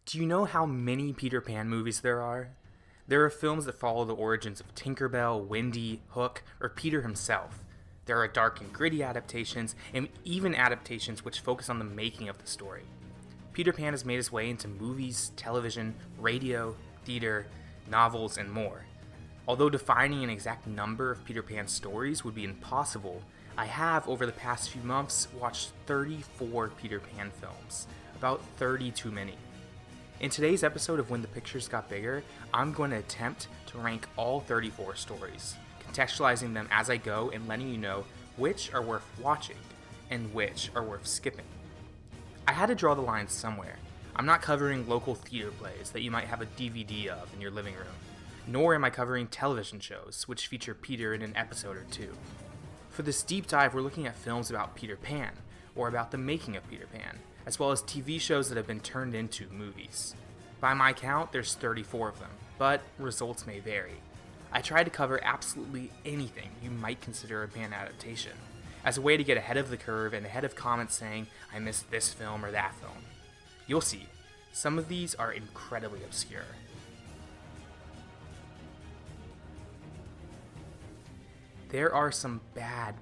Do you know how many Peter Pan movies there are? There are films that follow the origins of Tinkerbell, Wendy, Hook, or Peter himself. There are dark and gritty adaptations, and even adaptations which focus on the making of the story. Peter Pan has made his way into movies, television, radio, theater, novels, and more. Although defining an exact number of Peter Pan stories would be impossible, I have, over the past few months, watched 34 Peter Pan films, about 30 too many. In today's episode of When the Pictures Got Bigger, I'm going to attempt to rank all 34 stories, contextualizing them as I go and letting you know which are worth watching and which are worth skipping. I had to draw the line somewhere. I'm not covering local theater plays that you might have a DVD of in your living room, nor am I covering television shows which feature Peter in an episode or two. For this deep dive, we're looking at films about Peter Pan, or about the making of Peter Pan, as well as TV shows that have been turned into movies. By my count, there's 34 of them, but results may vary. I tried to cover absolutely anything you might consider a Pan adaptation, as a way to get ahead of the curve and ahead of comments saying I missed this film or that film. You'll see, some of these are incredibly obscure. There are some bad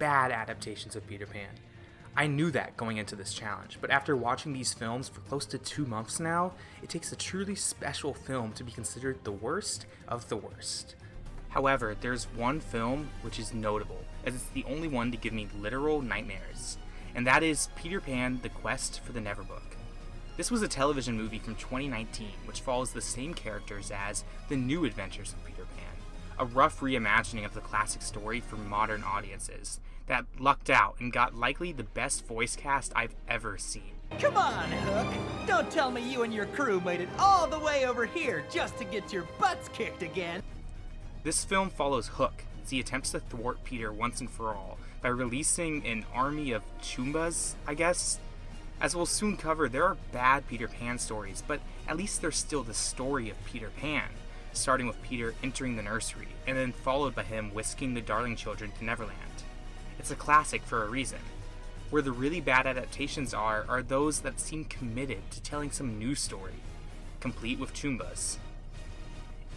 adaptations of Peter Pan. I knew that going into this challenge, but after watching these films for close to 2 months now, it takes a truly special film to be considered the worst of the worst. However, there's one film which is notable, as it's the only one to give me literal nightmares, and that is Peter Pan: The Quest for the Neverbook. This was a television movie from 2019, which follows the same characters as The New Adventures of Peter Pan, a rough reimagining of the classic story for modern audiences that lucked out and got likely the best voice cast I've ever seen. Come on, Hook! Don't tell me you and your crew made it all the way over here just to get your butts kicked again! This film follows Hook as he attempts to thwart Peter once and for all by releasing an army of Choombas, I guess? As we'll soon cover, there are bad Peter Pan stories, but at least there's still the story of Peter Pan, starting with Peter entering the nursery, and then followed by him whisking the darling children to Neverland. It's a classic for a reason. Where the really bad adaptations are those that seem committed to telling some new story, complete with Choombas.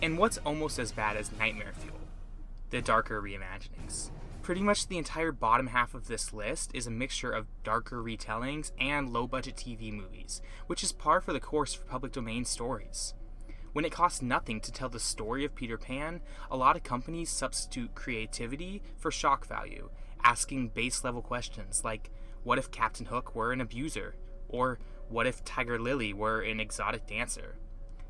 And what's almost as bad as Nightmare Fuel, the darker reimaginings. Pretty much the entire bottom half of this list is a mixture of darker retellings and low-budget TV movies, which is par for the course for public domain stories. When it costs nothing to tell the story of Peter Pan, a lot of companies substitute creativity for shock value, asking base-level questions like, what if Captain Hook were an abuser? Or, what if Tiger Lily were an exotic dancer?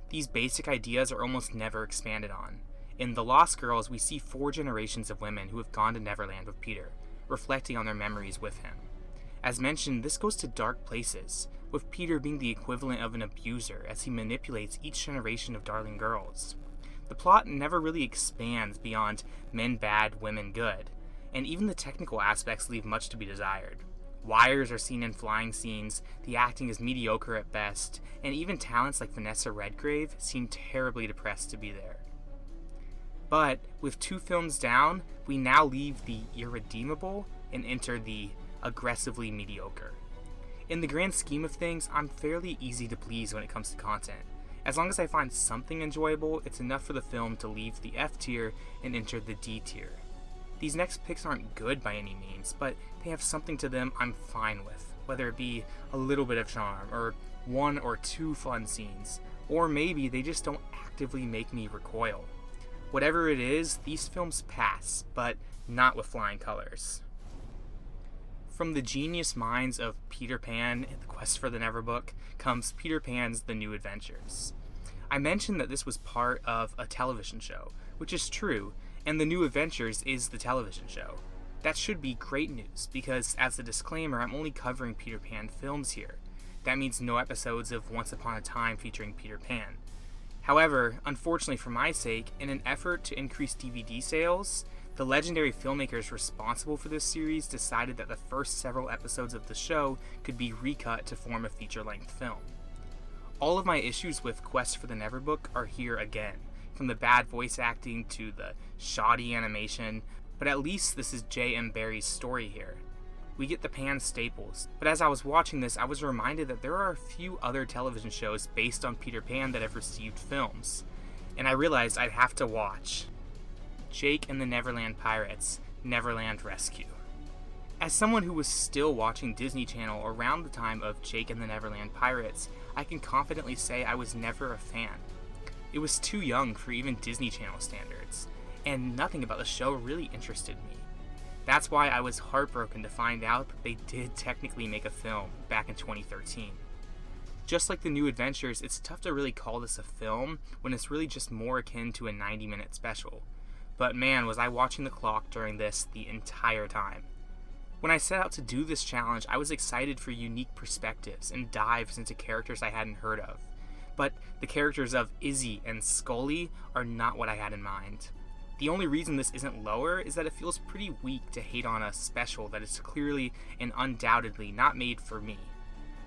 These basic ideas are almost never expanded on. In The Lost Girls, we see 4 generations of women who have gone to Neverland with Peter, reflecting on their memories with him. As mentioned, this goes to dark places, with Peter being the equivalent of an abuser as he manipulates each generation of darling girls. The plot never really expands beyond men bad, women good, and even the technical aspects leave much to be desired. Wires are seen in flying scenes, the acting is mediocre at best, and even talents like Vanessa Redgrave seem terribly depressed to be there. But, with 2 films down, we now leave the irredeemable and enter the aggressively mediocre. In the grand scheme of things, I'm fairly easy to please when it comes to content. As long as I find something enjoyable, it's enough for the film to leave the F tier and enter the D tier. These next picks aren't good by any means, but they have something to them I'm fine with, whether it be a little bit of charm, or 1 or 2 fun scenes, or maybe they just don't actively make me recoil. Whatever it is, these films pass, but not with flying colors. From the genius minds of Peter Pan and The Quest for the Neverbook comes Peter Pan's The New Adventures. I mentioned that this was part of a television show, which is true, and The New Adventures is the television show. That should be great news, because as a disclaimer, I'm only covering Peter Pan films here. That means no episodes of Once Upon a Time featuring Peter Pan. However, unfortunately for my sake, in an effort to increase DVD sales, the legendary filmmakers responsible for this series decided that the first several episodes of the show could be recut to form a feature-length film. All of my issues with Quest for the Neverbook are here again, from the bad voice acting to the shoddy animation, but at least this is J.M. Barrie's story here. We get the Pan staples, but as I was watching this, I was reminded that there are a few other television shows based on Peter Pan that have received films, and I realized I'd have to watch Jake and the Neverland Pirates, Neverland Rescue. As someone who was still watching Disney Channel around the time of Jake and the Neverland Pirates, I can confidently say I was never a fan. It was too young for even Disney Channel standards, and nothing about the show really interested me. That's why I was heartbroken to find out that they did technically make a film back in 2013. Just like the New Adventures, it's tough to really call this a film when it's really just more akin to a 90-minute special. But man, was I watching the clock during this the entire time. When I set out to do this challenge, I was excited for unique perspectives and dives into characters I hadn't heard of. But the characters of Izzy and Scully are not what I had in mind. The only reason this isn't lower is that it feels pretty weak to hate on a special that is clearly and undoubtedly not made for me.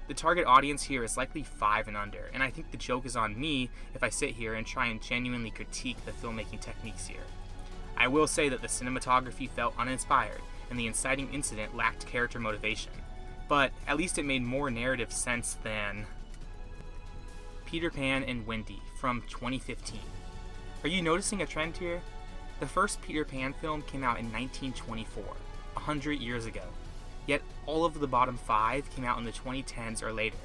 The target audience here is likely 5 and under, and I think the joke is on me if I sit here and try and genuinely critique the filmmaking techniques here. I will say that the cinematography felt uninspired, and the inciting incident lacked character motivation, but at least it made more narrative sense than Peter Pan and Wendy from 2015. Are you noticing a trend here? The first Peter Pan film came out in 1924, 100 years ago, yet all of the bottom 5 came out in the 2010s or later.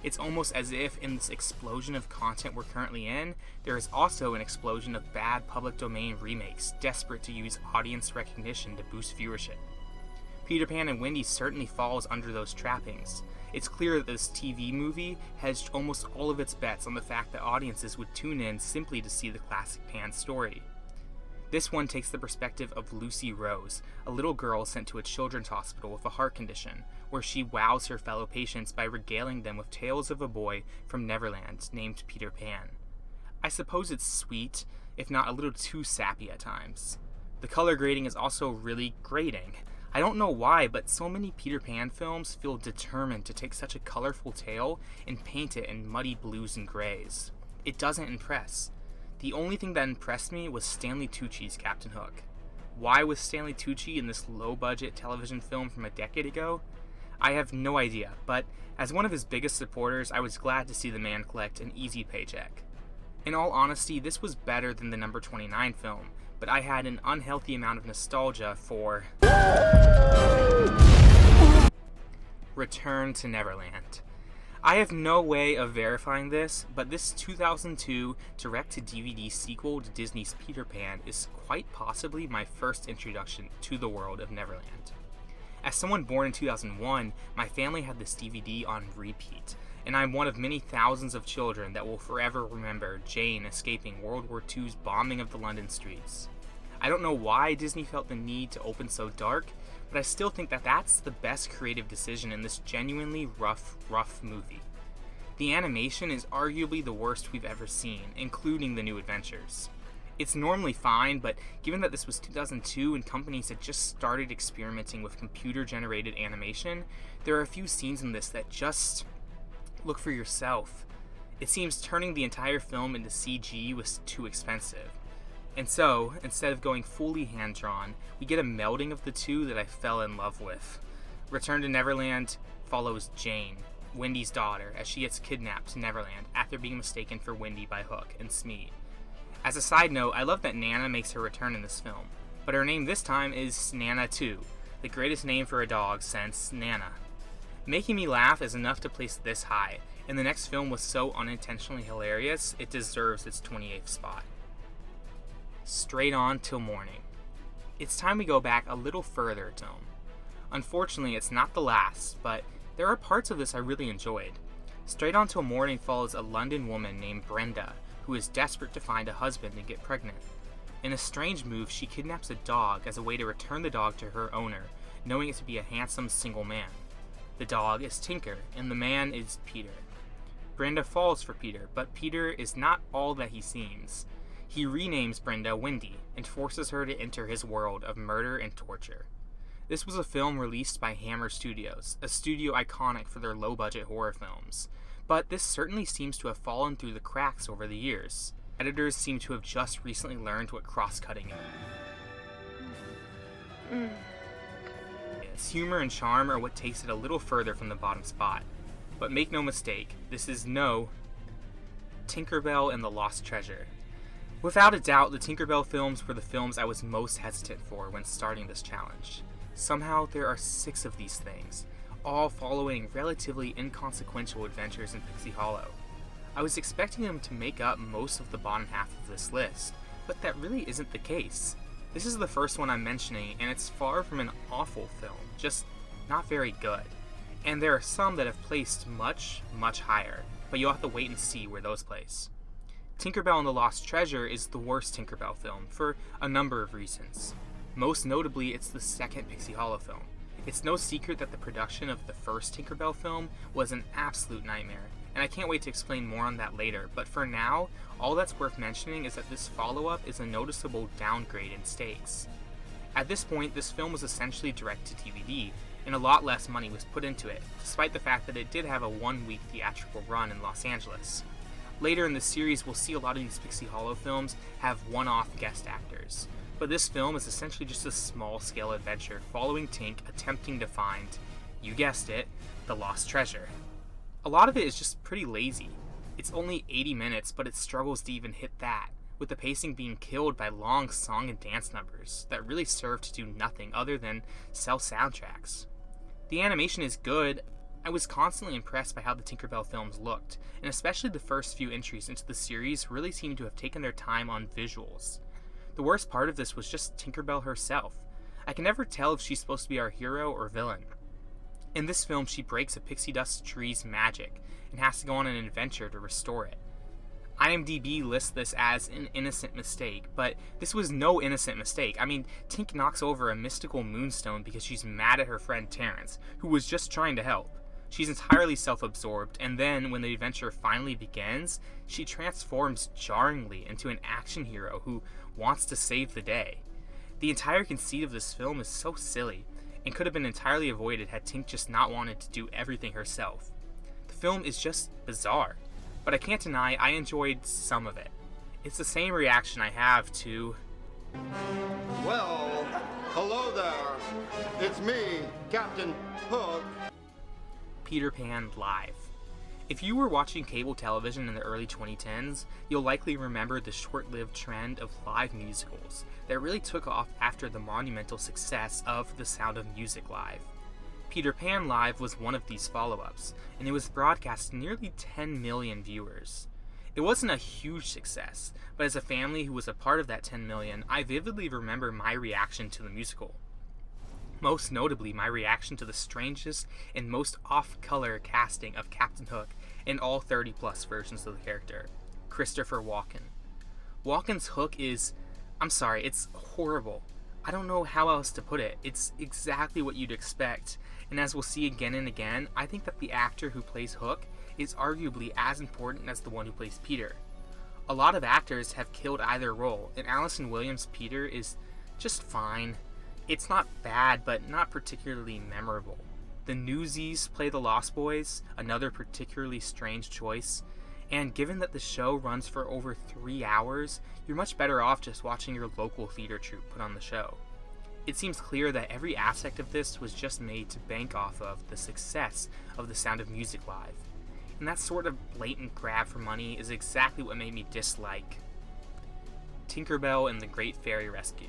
It's almost as if in this explosion of content we're currently in, there is also an explosion of bad public domain remakes desperate to use audience recognition to boost viewership. Peter Pan and Wendy certainly falls under those trappings. It's clear that this TV movie hedged almost all of its bets on the fact that audiences would tune in simply to see the classic Pan story. This one takes the perspective of Lucy Rose, a little girl sent to a children's hospital with a heart condition, where she wows her fellow patients by regaling them with tales of a boy from Neverland named Peter Pan. I suppose it's sweet, if not a little too sappy at times. The color grading is also really grating. I don't know why, but so many Peter Pan films feel determined to take such a colorful tale and paint it in muddy blues and grays. It doesn't impress. The only thing that impressed me was Stanley Tucci's Captain Hook. Why was Stanley Tucci in this low-budget television film from a decade ago? I have no idea, but as one of his biggest supporters, I was glad to see the man collect an easy paycheck. In all honesty, this was better than the number 29 film, but I had an unhealthy amount of nostalgia for Return to Neverland. I have no way of verifying this, but this 2002 direct-to-DVD sequel to Disney's Peter Pan is quite possibly my first introduction to the world of Neverland. As someone born in 2001, my family had this DVD on repeat, and I'm one of many thousands of children that will forever remember Jane escaping World War II's bombing of the London streets. I don't know why Disney felt the need to open so dark, but I still think that that's the best creative decision in this genuinely rough movie. The animation is arguably the worst we've ever seen, including the New Adventures. It's normally fine, but given that this was 2002 and companies had just started experimenting with computer-generated animation, there are a few scenes in this that just look for yourself. It seems turning the entire film into CG was too expensive. And so, instead of going fully hand-drawn, we get a melding of the two that I fell in love with. Return to Neverland follows Jane, Wendy's daughter, as she gets kidnapped to Neverland after being mistaken for Wendy by Hook and Smee. As a side note, I love that Nana makes her return in this film, but her name this time is Nana 2, the greatest name for a dog since Nana. Making me laugh is enough to place this high, and the next film was so unintentionally hilarious, it deserves its 28th spot. Straight On Till Morning. It's time we go back a little further, Tome. Unfortunately, it's not the last, but there are parts of this I really enjoyed. Straight On Till Morning follows a London woman named Brenda, who is desperate to find a husband and get pregnant. In a strange move, she kidnaps a dog as a way to return the dog to her owner, knowing it to be a handsome single man. The dog is Tinker, and the man is Peter. Brenda falls for Peter, but Peter is not all that he seems. He renames Brenda Wendy, and forces her to enter his world of murder and torture. This was a film released by Hammer Studios, a studio iconic for their low-budget horror films. But this certainly seems to have fallen through the cracks over the years. Editors seem to have just recently learned what cross-cutting Its humor and charm are what takes it a little further from the bottom spot. But make no mistake, this is no Tinkerbell and the Lost Treasure. Without a doubt, the Tinkerbell films were the films I was most hesitant for when starting this challenge. Somehow, there are 6 of these things, all following relatively inconsequential adventures in Pixie Hollow. I was expecting them to make up most of the bottom half of this list, but that really isn't the case. This is the first one I'm mentioning, and it's far from an awful film, just not very good. And there are some that have placed much, much higher, but you'll have to wait and see where those place. Tinkerbell and the Lost Treasure is the worst Tinkerbell film for a number of reasons. Most notably, it's the second Pixie Hollow film. It's no secret that the production of the first Tinkerbell film was an absolute nightmare, and I can't wait to explain more on that later, but for now, all that's worth mentioning is that this follow-up is a noticeable downgrade in stakes. At this point, this film was essentially direct-to-DVD, and a lot less money was put into it, despite the fact that it did have a 1-week theatrical run in Los Angeles. Later in the series, we'll see a lot of these Pixie Hollow films have one-off guest actors, but this film is essentially just a small-scale adventure following Tink attempting to find, you guessed it, the Lost Treasure. A lot of it is just pretty lazy. It's only 80 minutes, but it struggles to even hit that, with the pacing being killed by long song and dance numbers that really serve to do nothing other than sell soundtracks. The animation is good. I was constantly impressed by how the Tinkerbell films looked, and especially the first few entries into the series really seemed to have taken their time on visuals. The worst part of this was just Tinkerbell herself. I can never tell if she's supposed to be our hero or villain. In this film, she breaks a pixie dust tree's magic and has to go on an adventure to restore it. IMDb lists this as an innocent mistake, but this was no innocent mistake. I mean, Tink knocks over a mystical moonstone because she's mad at her friend Terrence, who was just trying to help. She's entirely self-absorbed, and then, when the adventure finally begins, she transforms jarringly into an action hero who wants to save the day. The entire conceit of this film is so silly, and could have been entirely avoided had Tink just not wanted to do everything herself. The film is just bizarre, but I can't deny I enjoyed some of it. It's the same reaction I have to... Well, hello there. It's me, Captain Hook. Peter Pan Live. If you were watching cable television in the early 2010s, you'll likely remember the short-lived trend of live musicals that really took off after the monumental success of The Sound of Music Live. Peter Pan Live was one of these follow-ups, and it was broadcast to nearly 10 million viewers. It wasn't a huge success, but as a family who was a part of that 10 million, I vividly remember my reaction to the musical. Most notably, my reaction to the strangest and most off-color casting of Captain Hook in all 30-plus versions of the character, Christopher Walken. Walken's Hook is, it's horrible. I don't know how else to put it. It's exactly what you'd expect, and as we'll see again and again, I think that the actor who plays Hook is arguably as important as the one who plays Peter. A lot of actors have killed either role, and Allison Williams' Peter is just fine. It's not bad, but not particularly memorable. The Newsies play the Lost Boys, another particularly strange choice, and given that the show runs for over 3 hours, you're much better off just watching your local theater troupe put on the show. It seems clear that every aspect of this was just made to bank off of the success of The Sound of Music Live, and that sort of blatant grab for money is exactly what made me dislike Tinkerbell and the Great Fairy Rescue.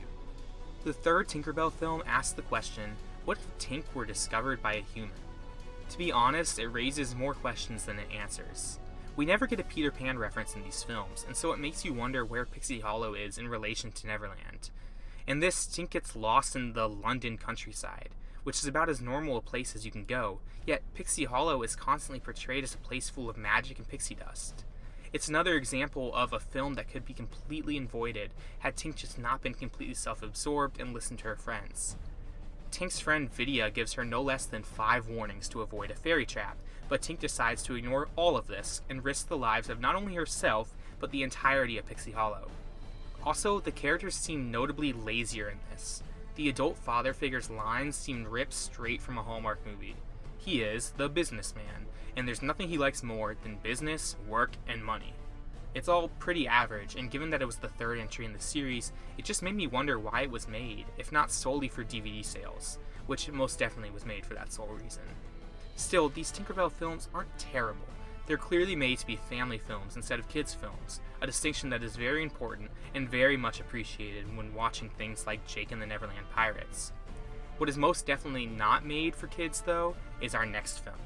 The third Tinkerbell film asks the question, what if Tink were discovered by a human? To be honest, it raises more questions than it answers. We never get a Peter Pan reference in these films, and so it makes you wonder where Pixie Hollow is in relation to Neverland. In this, Tink gets lost in the London countryside, which is about as normal a place as you can go, yet Pixie Hollow is constantly portrayed as a place full of magic and pixie dust. It's another example of a film that could be completely avoided had Tink just not been completely self-absorbed and listened to her friends. Tink's friend Vidya gives her no less than 5 warnings to avoid a fairy trap, but Tink decides to ignore all of this and risk the lives of not only herself, but the entirety of Pixie Hollow. Also, the characters seem notably lazier in this. The adult father figure's lines seem ripped straight from a Hallmark movie. He is the businessman, and there's nothing he likes more than business, work, and money. It's all pretty average, and given that it was the third entry in the series, it just made me wonder why it was made, if not solely for DVD sales. which most definitely was made for that sole reason. Still, these Tinkerbell films aren't terrible. They're clearly made to be family films instead of kids' films, a distinction that is very important and very much appreciated when watching things like Jake and the Neverland Pirates. What is most definitely not made for kids, though, is our next film,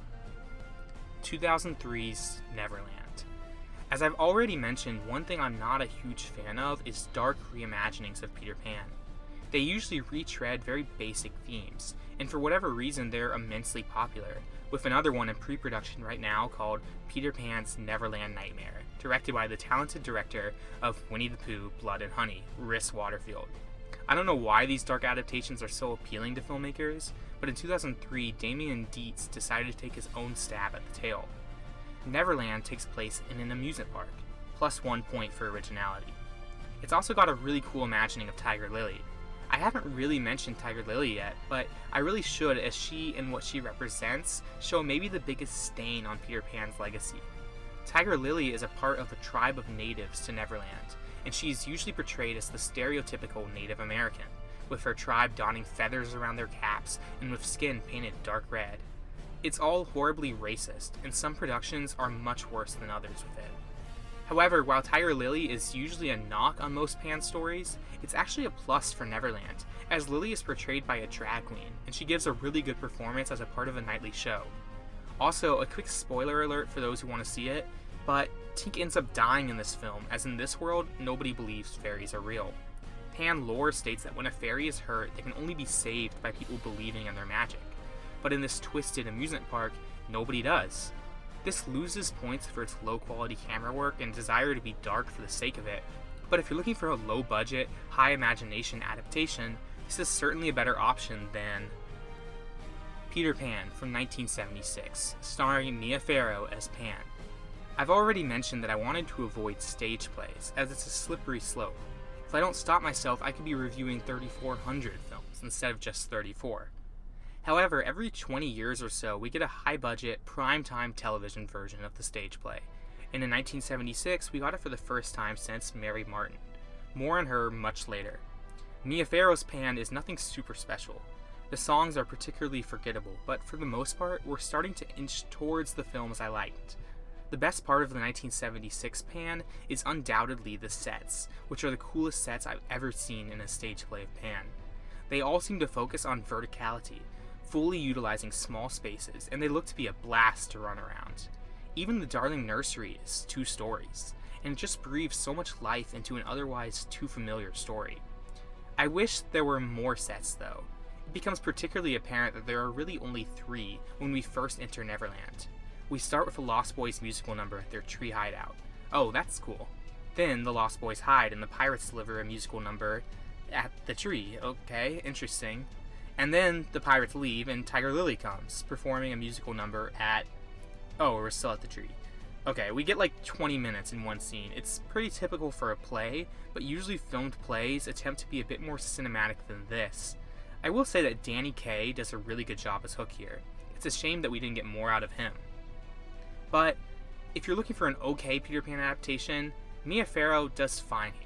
2003's Neverland. As I've already mentioned, one thing I'm not a huge fan of is dark reimaginings of Peter Pan. They usually retread very basic themes, and for whatever reason they're immensely popular, with another one in pre-production right now called Peter Pan's Neverland Nightmare, directed by the talented director of Winnie the Pooh, Blood and Honey, Rhys Waterfield. I don't know why these dark adaptations are so appealing to filmmakers, but in 2003, Damien Dietz decided to take his own stab at the tale. Neverland takes place in an amusement park, plus 1 point for originality. It's also got a really cool imagining of Tiger Lily. I haven't really mentioned Tiger Lily yet, but I really should, as she and what she represents show maybe the biggest stain on Peter Pan's legacy. Tiger Lily is a part of the tribe of natives to Neverland, and she is usually portrayed as the stereotypical Native American, with her tribe donning feathers around their caps and with skin painted dark red. It's all horribly racist, and some productions are much worse than others with it. However, while Tiger Lily is usually a knock on most Pan stories, it's actually a plus for Neverland, as Lily is portrayed by a drag queen, and she gives a really good performance as a part of a nightly show. Also, a quick spoiler alert for those who want to see it, but Tink ends up dying in this film, as in this world, nobody believes fairies are real. Pan lore states that when a fairy is hurt, they can only be saved by people believing in their magic. But in this twisted amusement park, nobody does. This loses points for its low-quality camera work and desire to be dark for the sake of it, but if you're looking for a low-budget, high-imagination adaptation, this is certainly a better option than Peter Pan from 1976, starring Mia Farrow as Pan. I've already mentioned that I wanted to avoid stage plays, as it's a slippery slope. If I don't stop myself, I could be reviewing 3,400 films instead of just 34. However, every 20 years or so, we get a high-budget, prime-time television version of the stage play, and in 1976, we got it for the first time since Mary Martin. More on her much later. Mia Farrow's Pan is nothing super special. The songs are particularly forgettable, but for the most part, we're starting to inch towards the films I liked. The best part of the 1976 Pan is undoubtedly the sets, which are the coolest sets I've ever seen in a stage play of Pan. They all seem to focus on verticality, fully utilizing small spaces, and they look to be a blast to run around. Even the Darling Nursery is 2 stories, and it just breathes so much life into an otherwise too familiar story. I wish there were more sets though. It becomes particularly apparent that there are really only 3 when we first enter Neverland. We start with the Lost Boys musical number at their tree hideout. Oh, that's cool. Then the Lost Boys hide and the pirates deliver a musical number at the tree. Okay, interesting. And then the pirates leave and Tiger Lily comes, performing a musical number at... Oh, we're still at the tree. Okay, we get like 20 minutes in one scene. It's pretty typical for a play, but usually filmed plays attempt to be a bit more cinematic than this. I will say that Danny Kaye does a really good job as Hook here. It's a shame that we didn't get more out of him. But if you're looking for an okay Peter Pan adaptation, Mia Farrow does fine here.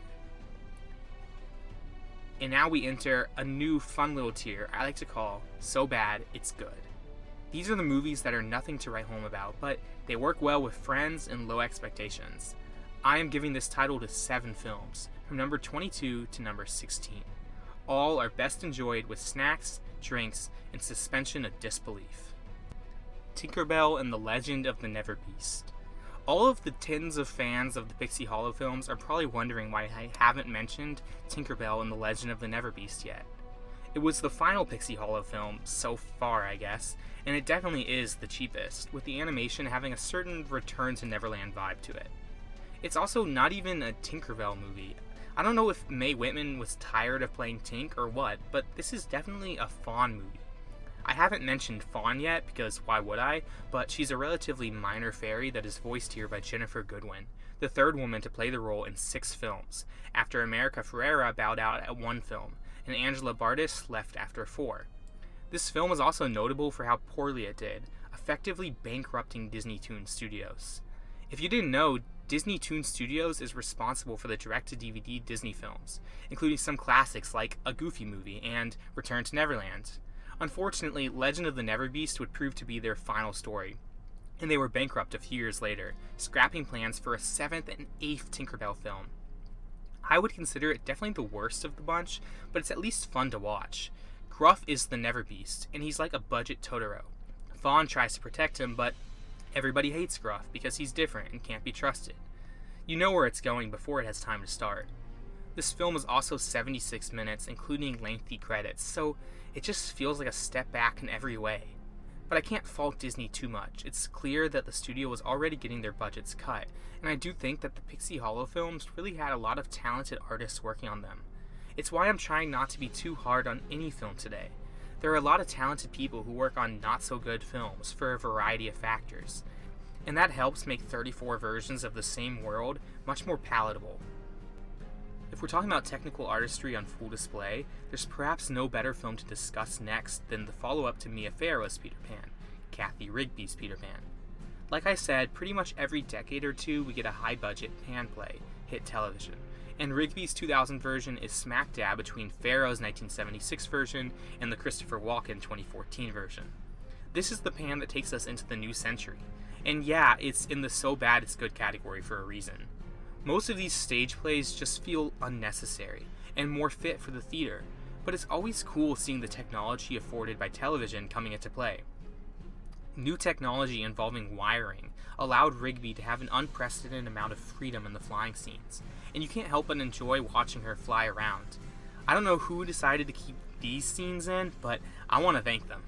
And now we enter a new fun little tier I like to call So Bad It's Good. These are the movies that are nothing to write home about, but they work well with friends and low expectations. I am giving this title to 7 films, from number 22 to number 16. All are best enjoyed with snacks, drinks, and suspension of disbelief. Tinkerbell and the Legend of the Never Beast. All of the tens of fans of the Pixie Hollow films are probably wondering why I haven't mentioned Tinkerbell and the Legend of the Never Beast yet. It was the final Pixie Hollow film, so far I guess, and it definitely is the cheapest, with the animation having a certain Return to Neverland vibe to it. It's also not even a Tinkerbell movie. I don't know if Mae Whitman was tired of playing Tink or what, but this is definitely a Fawn movie. I haven't mentioned Fawn yet, because why would I, but she's a relatively minor fairy that is voiced here by Jennifer Goodwin, the third woman to play the role in 6 films, after America Ferrera bowed out at 1 film, and Angela Bartis left after 4. This film is also notable for how poorly it did, effectively bankrupting Disney Toon Studios. If you didn't know, Disney Toon Studios is responsible for the direct-to-DVD Disney films, including some classics like A Goofy Movie and Return to Neverland. Unfortunately, Legend of the Never Beast would prove to be their final story, and they were bankrupt a few years later, scrapping plans for a 7th and 8th Tinkerbell film. I would consider it definitely the worst of the bunch, but it's at least fun to watch. Gruff is the Never Beast, and he's like a budget Totoro. Fawn tries to protect him, but everybody hates Gruff because he's different and can't be trusted. You know where it's going before it has time to start. This film is also 76 minutes, including lengthy credits, so it just feels like a step back in every way. But I can't fault Disney too much. It's clear that the studio was already getting their budgets cut, and I do think that the Pixie Hollow films really had a lot of talented artists working on them. It's why I'm trying not to be too hard on any film today. There are a lot of talented people who work on not-so-good films for a variety of factors, and that helps make 34 versions of the same world much more palatable. If we're talking about technical artistry on full display, there's perhaps no better film to discuss next than the follow-up to Mia Farrow's Peter Pan, Kathy Rigby's Peter Pan. Like I said, pretty much every decade or two we get a high-budget Pan play hit television, and Rigby's 2000 version is smack dab between Farrow's 1976 version and the Christopher Walken 2014 version. This is the Pan that takes us into the new century, and yeah, it's in the so bad it's good category for a reason. Most of these stage plays just feel unnecessary and more fit for the theater, but it's always cool seeing the technology afforded by television coming into play. New technology involving wiring allowed Rigby to have an unprecedented amount of freedom in the flying scenes, and you can't help but enjoy watching her fly around. I don't know who decided to keep these scenes in, but I want to thank them.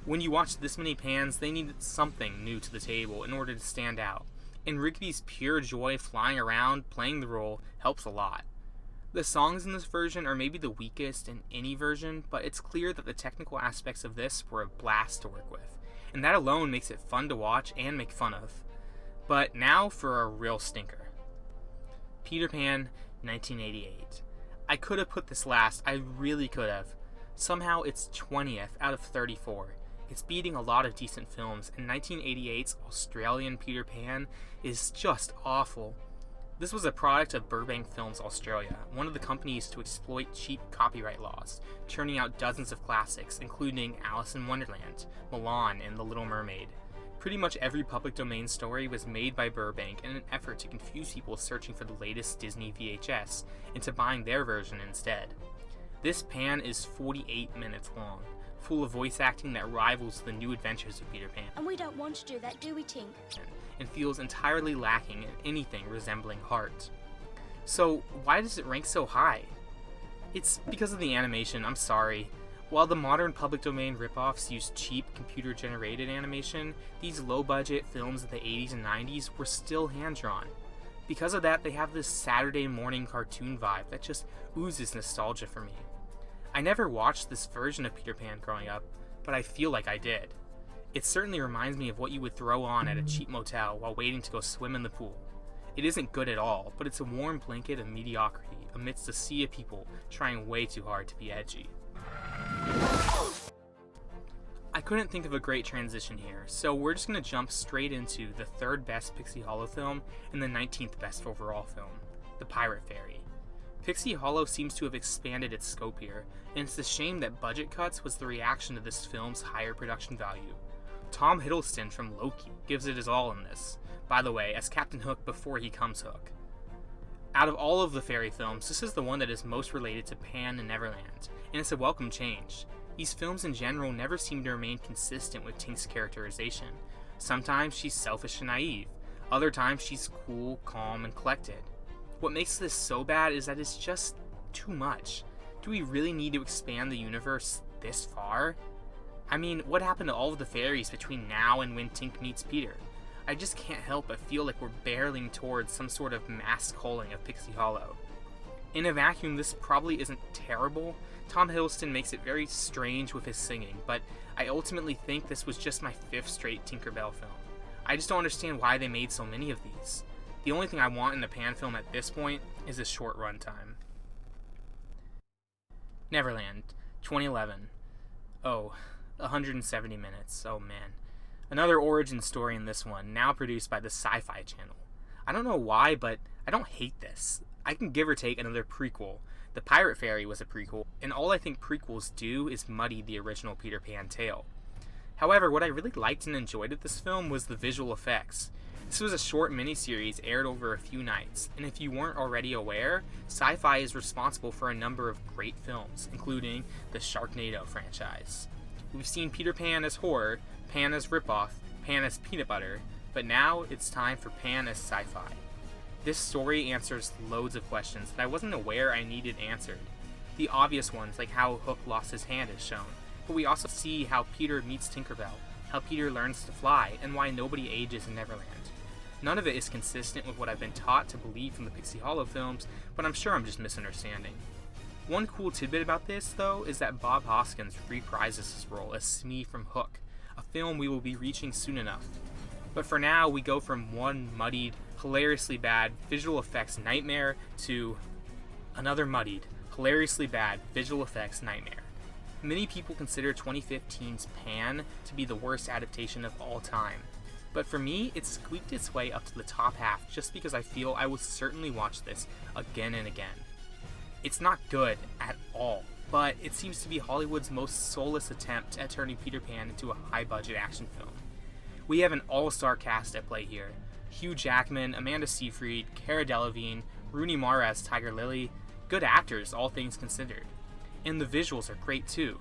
When you watch this many Pans, they needed something new to the table in order to stand out, and Rigby's pure joy flying around, playing the role, helps a lot. The songs in this version are maybe the weakest in any version, but it's clear that the technical aspects of this were a blast to work with, and that alone makes it fun to watch and make fun of. But now for a real stinker. Peter Pan, 1988. I could have put this last, I really could have. Somehow it's 20th out of 34. It's beating a lot of decent films, and 1988's Australian Peter Pan is just awful. This was a product of Burbank Films Australia, one of the companies to exploit cheap copyright laws, churning out dozens of classics, including Alice in Wonderland, Mulan, and The Little Mermaid. Pretty much every public domain story was made by Burbank in an effort to confuse people searching for the latest Disney VHS into buying their version instead. This Pan is 48 minutes long, full of voice acting that rivals the new adventures of Peter Pan. And we don't want to do that, do we, Tink? And feels entirely lacking in anything resembling heart. So, why does it rank so high? It's because of the animation, I'm sorry. While the modern public domain ripoffs use cheap computer-generated animation, these low-budget films of the 80s and 90s were still hand-drawn. Because of that, they have this Saturday morning cartoon vibe that just oozes nostalgia for me. I never watched this version of Peter Pan growing up, but I feel like I did. It certainly reminds me of what you would throw on at a cheap motel while waiting to go swim in the pool. It isn't good at all, but it's a warm blanket of mediocrity amidst a sea of people trying way too hard to be edgy. I couldn't think of a great transition here, so we're just going to jump straight into the third best Pixie Hollow film and the 19th best overall film, The Pirate Fairy. Pixie Hollow seems to have expanded its scope here, and it's a shame that budget cuts was the reaction to this film's higher production value. Tom Hiddleston from Loki gives it his all in this, by the way, as Captain Hook before he comes Hook. Out of all of the fairy films, this is the one that is most related to Pan and Neverland, and it's a welcome change. These films in general never seem to remain consistent with Tink's characterization. Sometimes she's selfish and naive, other times she's cool, calm, and collected. What makes this so bad is that it's just too much. Do we really need to expand the universe this far? I mean, what happened to all of the fairies between now and when Tink meets Peter? I just can't help but feel like we're barreling towards some sort of mass culling of Pixie Hollow. In a vacuum, this probably isn't terrible. Tom Hiddleston makes it very strange with his singing, but I ultimately think this was just my 5th straight Tinkerbell film. I just don't understand why they made so many of these. The only thing I want in a Pan film at this point is a short runtime. Neverland, 2011. Oh, 170 minutes. Oh man. Another origin story in this one, now produced by the Sci-Fi Channel. I don't know why, but I don't hate this. I can give or take another prequel. The Pirate Fairy was a prequel, and all I think prequels do is muddy the original Peter Pan tale. However, what I really liked and enjoyed of this film was the visual effects. This was a short miniseries aired over a few nights, and if you weren't already aware, Sci-Fi is responsible for a number of great films, including the Sharknado franchise. We've seen Peter Pan as horror, Pan as ripoff, Pan as peanut butter, but now it's time for Pan as sci-fi. This story answers loads of questions that I wasn't aware I needed answered. The obvious ones, like how Hook lost his hand, is shown, but we also see how Peter meets Tinkerbell, how Peter learns to fly, and why nobody ages in Neverland. None of it is consistent with what I've been taught to believe from the Pixie Hollow films, but I'm sure I'm just misunderstanding. One cool tidbit about this, though, is that Bob Hoskins reprises his role as Smee from Hook, a film we will be reaching soon enough. But for now, we go from one muddied, hilariously bad visual effects nightmare to another muddied, hilariously bad visual effects nightmare. Many people consider 2015's Pan to be the worst adaptation of all time. But for me, it squeaked its way up to the top half just because I feel I will certainly watch this again and again. It's not good at all, but it seems to be Hollywood's most soulless attempt at turning Peter Pan into a high-budget action film. We have an all-star cast at play here. Hugh Jackman, Amanda Seyfried, Cara Delevingne, Rooney Mara as Tiger Lily, good actors, all things considered. And the visuals are great too.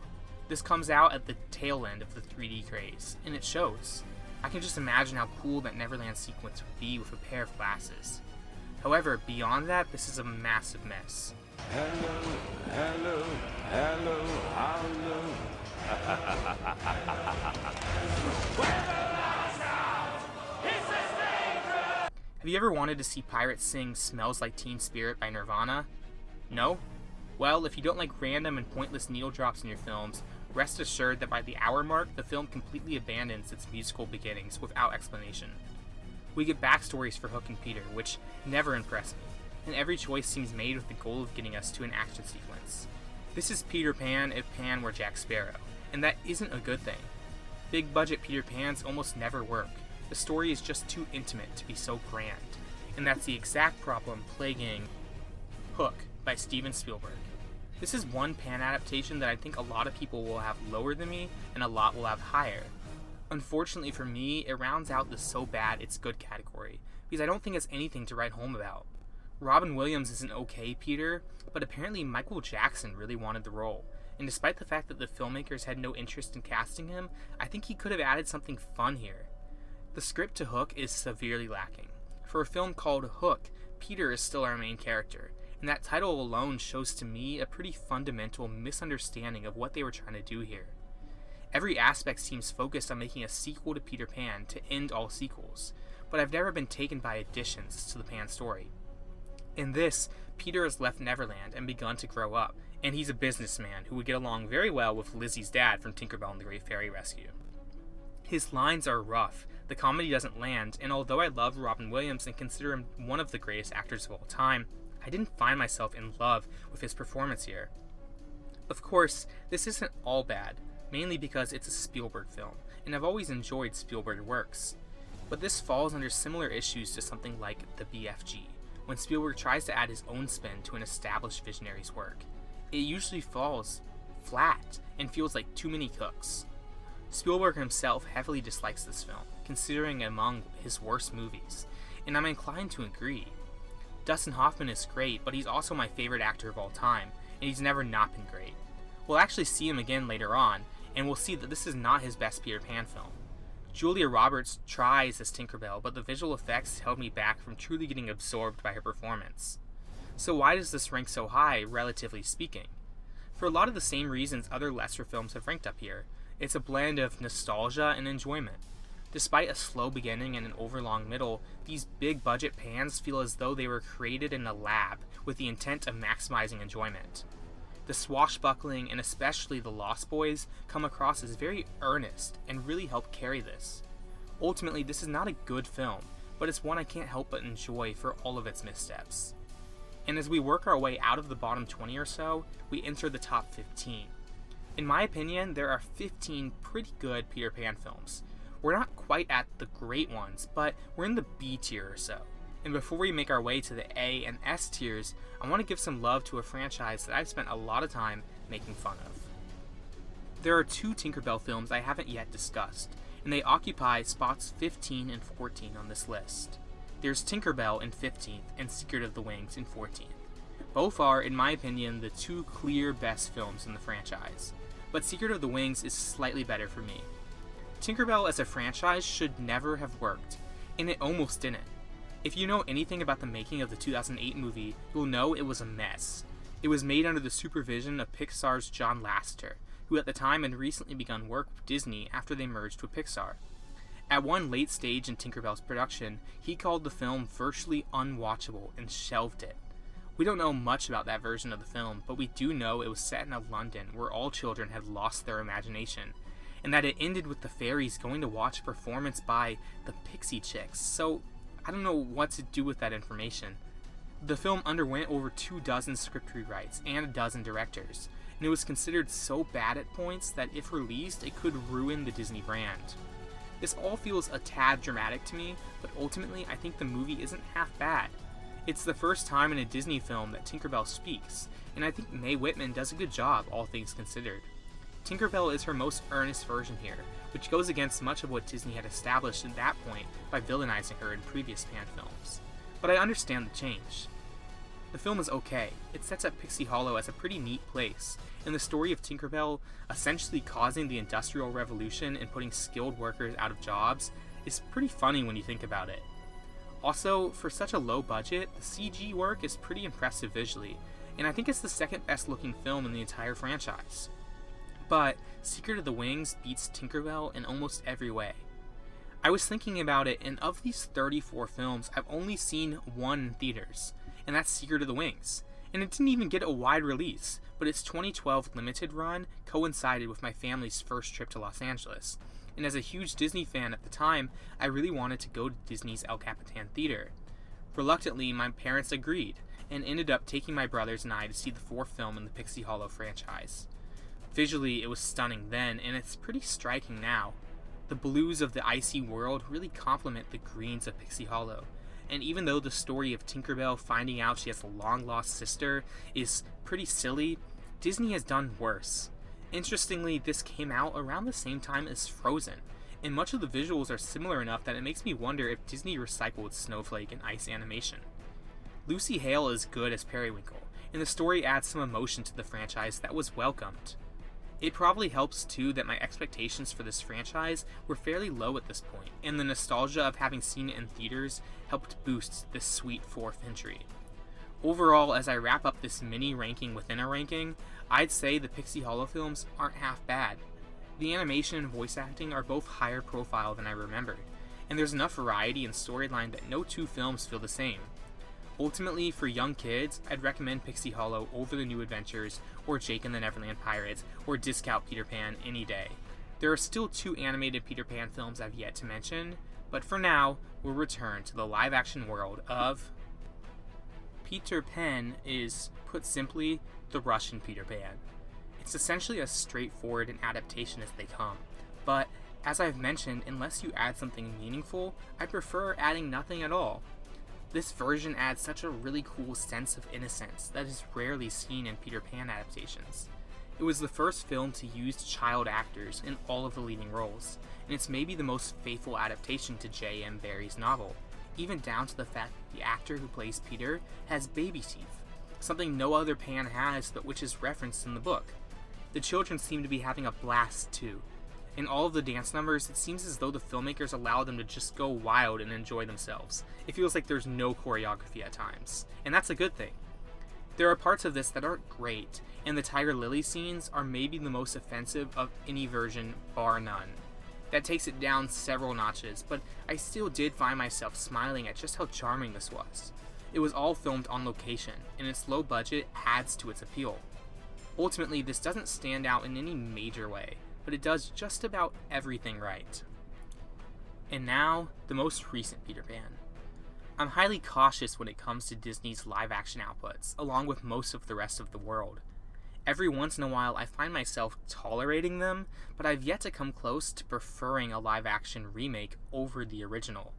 This comes out at the tail end of the 3D craze, and it shows. I can just imagine how cool that Neverland sequence would be with a pair of glasses. However, beyond that, this is a massive mess. Hello, Have you ever wanted to see pirates sing Smells Like Teen Spirit by Nirvana? No? Well, if you don't like random and pointless needle drops in your films, rest assured that by the hour mark, the film completely abandons its musical beginnings without explanation. We get backstories for Hook and Peter, which never impress me, and every choice seems made with the goal of getting us to an action sequence. This is Peter Pan if Pan were Jack Sparrow, and that isn't a good thing. Big budget Peter Pans almost never work. The story is just too intimate to be so grand, and that's the exact problem plaguing Hook by Steven Spielberg. This is one Pan adaptation that I think a lot of people will have lower than me, and a lot will have higher. Unfortunately for me, it rounds out the so bad it's good category, because I don't think it's anything to write home about. Robin Williams is an okay Peter, but apparently Michael Jackson really wanted the role, and despite the fact that the filmmakers had no interest in casting him, I think he could have added something fun here. The script to Hook is severely lacking. For a film called Hook, Peter is still our main character, and that title alone shows to me a pretty fundamental misunderstanding of what they were trying to do here. Every aspect seems focused on making a sequel to Peter Pan to end all sequels, but I've never been taken by additions to the Pan story. In this, Peter has left Neverland and begun to grow up, and he's a businessman who would get along very well with Lizzie's dad from Tinkerbell and the Great Fairy Rescue. His lines are rough, the comedy doesn't land, and although I love Robin Williams and consider him one of the greatest actors of all time, I didn't find myself in love with his performance here. Of course, this isn't all bad, mainly because it's a Spielberg film, and I've always enjoyed Spielberg works. But this falls under similar issues to something like the BFG, when Spielberg tries to add his own spin to an established visionary's work. It usually falls flat and feels like too many cooks. Spielberg himself heavily dislikes this film, considering it among his worst movies, and I'm inclined to agree. Dustin Hoffman is great, but he's also my favorite actor of all time, and he's never not been great. We'll actually see him again later on, and we'll see that this is not his best Peter Pan film. Julia Roberts tries as Tinkerbell, but the visual effects held me back from truly getting absorbed by her performance. So why does this rank so high, relatively speaking? For a lot of the same reasons other lesser films have ranked up here. It's a blend of nostalgia and enjoyment. Despite a slow beginning and an overlong middle, these big budget pans feel as though they were created in a lab with the intent of maximizing enjoyment. The swashbuckling and especially the Lost Boys come across as very earnest and really help carry this. Ultimately, this is not a good film, but it's one I can't help but enjoy for all of its missteps. And as we work our way out of the bottom 20 or so, we enter the top 15. In my opinion, there are 15 pretty good Peter Pan films. We're not quite at the great ones, but we're in the B tier or so. And before we make our way to the A and S tiers, I want to give some love to a franchise that I've spent a lot of time making fun of. There are 2 Tinkerbell films I haven't yet discussed, and they occupy spots 15 and 14 on this list. There's Tinkerbell in 15th and Secret of the Wings in 14th. Both are, in my opinion, the 2 clear best films in the franchise, but Secret of the Wings is slightly better for me. Tinkerbell as a franchise should never have worked, and it almost didn't. If you know anything about the making of the 2008 movie, you'll know it was a mess. It was made under the supervision of Pixar's John Lasseter, who at the time had recently begun work with Disney after they merged with Pixar. At one late stage in Tinkerbell's production, he called the film virtually unwatchable and shelved it. We don't know much about that version of the film, but we do know it was set in a London where all children had lost their imagination, and that it ended with the fairies going to watch a performance by the Pixie Chicks, so I don't know what to do with that information. The film underwent over 24 script rewrites and a dozen directors, and it was considered so bad at points that if released, it could ruin the Disney brand. This all feels a tad dramatic to me, but ultimately I think the movie isn't half bad. It's the first time in a Disney film that Tinkerbell speaks, and I think Mae Whitman does a good job, all things considered. Tinkerbell is her most earnest version here, which goes against much of what Disney had established at that point by villainizing her in previous Pan films. But I understand the change. The film is okay. It sets up Pixie Hollow as a pretty neat place, and the story of Tinkerbell essentially causing the Industrial Revolution and putting skilled workers out of jobs is pretty funny when you think about it. Also, for such a low budget, the CG work is pretty impressive visually, and I think it's the second best looking film in the entire franchise. But Secret of the Wings beats Tinkerbell in almost every way. I was thinking about it, and of these 34 films, I've only seen one in theaters, and that's Secret of the Wings. And it didn't even get a wide release, but its 2012 limited run coincided with my family's first trip to Los Angeles. And as a huge Disney fan at the time, I really wanted to go to Disney's El Capitan Theater. Reluctantly, my parents agreed, and ended up taking my brothers and I to see the 4th film in the Pixie Hollow franchise. Visually, it was stunning then, and it's pretty striking now. The blues of the icy world really complement the greens of Pixie Hollow, and even though the story of Tinkerbell finding out she has a long-lost sister is pretty silly, Disney has done worse. Interestingly, this came out around the same time as Frozen, and much of the visuals are similar enough that it makes me wonder if Disney recycled Snowflake and ice animation. Lucy Hale is good as Periwinkle, and the story adds some emotion to the franchise that was welcomed. It probably helps too that my expectations for this franchise were fairly low at this point, and the nostalgia of having seen it in theaters helped boost this sweet 4th entry. Overall, as I wrap up this mini ranking within a ranking, I'd say the Pixie Hollow films aren't half bad. The animation and voice acting are both higher profile than I remembered, and there's enough variety and storyline that no 2 films feel the same. Ultimately, for young kids, I'd recommend Pixie Hollow over The New Adventures, or Jake and the Neverland Pirates, or Discount Peter Pan any day. There are still 2 animated Peter Pan films I've yet to mention, but for now, we'll return to the live-action world of... Peter Pan is, put simply, the Russian Peter Pan. It's essentially as straightforward an adaptation as they come, but, as I've mentioned, unless you add something meaningful, I prefer adding nothing at all. This version adds such a really cool sense of innocence that is rarely seen in Peter Pan adaptations. It was the first film to use child actors in all of the leading roles, and it's maybe the most faithful adaptation to J.M. Barrie's novel, even down to the fact that the actor who plays Peter has baby teeth, something no other Pan has but which is referenced in the book. The children seem to be having a blast too. In all of the dance numbers, it seems as though the filmmakers allow them to just go wild and enjoy themselves. It feels like there's no choreography at times, and that's a good thing. There are parts of this that aren't great, and the Tiger Lily scenes are maybe the most offensive of any version, bar none. That takes it down several notches, but I still did find myself smiling at just how charming this was. It was all filmed on location, and its low budget adds to its appeal. Ultimately, this doesn't stand out in any major way, but it does just about everything right. And now, the most recent Peter Pan. I'm highly cautious when it comes to Disney's live-action outputs, along with most of the rest of the world. Every once in a while, I find myself tolerating them, but I've yet to come close to preferring a live-action remake over the original.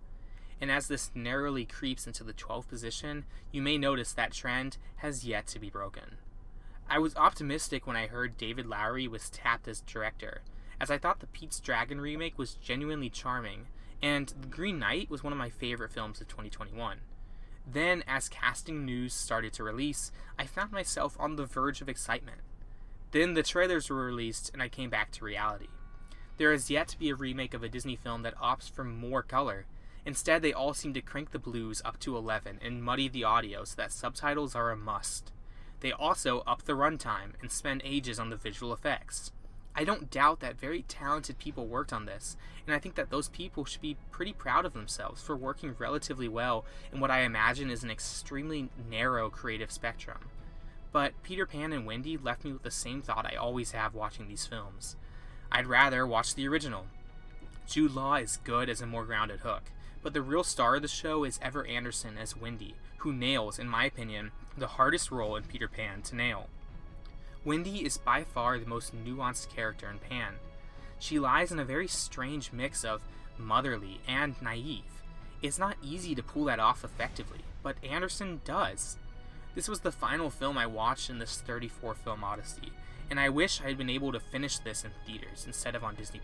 and as this narrowly creeps into the 12th position, you may notice that trend has yet to be broken. I was optimistic when I heard David Lowery was tapped as director, as I thought the Pete's Dragon remake was genuinely charming, and The Green Knight was one of my favorite films of 2021. Then, as casting news started to release, I found myself on the verge of excitement. Then the trailers were released, and I came back to reality. There is yet to be a remake of a Disney film that opts for more color. Instead, they all seem to crank the blues up to 11 and muddy the audio so that subtitles are a must. They also up the runtime and spend ages on the visual effects. I don't doubt that very talented people worked on this, and I think that those people should be pretty proud of themselves for working relatively well in what I imagine is an extremely narrow creative spectrum. But Peter Pan and Wendy left me with the same thought I always have watching these films. I'd rather watch the original. Jude Law is good as a more grounded Hook, but the real star of the show is Ever Anderson as Wendy, who nails, in my opinion, the hardest role in Peter Pan to nail. Wendy is by far the most nuanced character in Pan. She lies in a very strange mix of motherly and naive. It's not easy to pull that off effectively, but Anderson does. This was the final film I watched in this 34-film odyssey, and I wish I had been able to finish this in theaters instead of on Disney+.